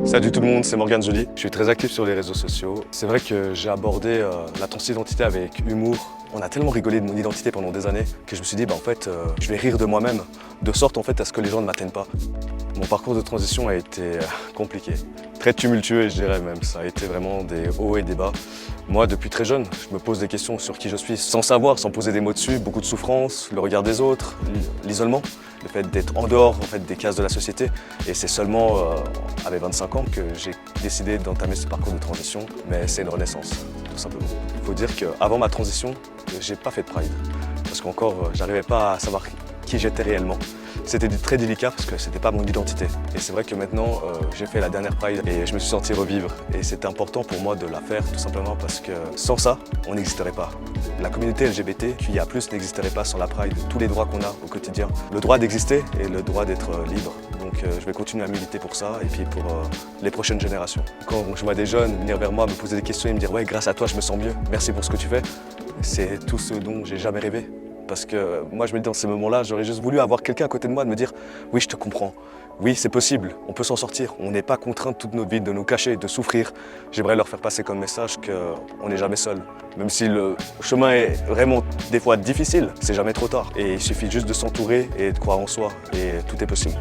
Salut tout le monde, c'est Morgane Joly. Je suis très actif sur les réseaux sociaux. C'est vrai que j'ai abordé la transidentité avec humour. On a tellement rigolé de mon identité pendant des années que je me suis dit, je vais rire de moi-même, de sorte à ce que les gens ne m'atteignent pas. Mon parcours de transition a été compliqué, très tumultueux je dirais même. Ça a été vraiment des hauts et des bas. Moi, depuis très jeune, je me pose des questions sur qui je suis, sans savoir, sans poser des mots dessus. Beaucoup de souffrance, le regard des autres, l'isolement, le fait d'être en dehors des cases de la société. Et c'est seulement à mes 25 ans que j'ai décidé d'entamer ce parcours de transition. Mais c'est une renaissance, tout simplement. Il faut dire qu'avant ma transition, j'ai pas fait de Pride. Parce qu'encore, j'arrivais pas à savoir qui j'étais réellement. C'était très délicat parce que c'était pas mon identité. Et c'est vrai que maintenant, j'ai fait la dernière Pride et je me suis senti revivre. Et c'est important pour moi de la faire tout simplement parce que sans ça, on n'existerait pas. La communauté LGBTQIA+, n'existerait pas sans la Pride. Tous les droits qu'on a au quotidien. Le droit d'exister et le droit d'être libre. Donc je vais continuer à militer pour ça et puis pour les prochaines générations. Quand je vois des jeunes venir vers moi, me poser des questions et me dire « Ouais, grâce à toi, je me sens mieux. Merci pour ce que tu fais », c'est tout ce dont j'ai jamais rêvé. Parce que moi, je me dis dans ces moments-là, j'aurais juste voulu avoir quelqu'un à côté de moi de me dire « Oui, je te comprends. Oui, c'est possible. On peut s'en sortir. On n'est pas contraint toute notre vie de nous cacher, de souffrir. » J'aimerais leur faire passer comme message qu'on n'est jamais seul. Même si le chemin est vraiment des fois difficile, c'est jamais trop tard. Et il suffit juste de s'entourer et de croire en soi. Et tout est possible.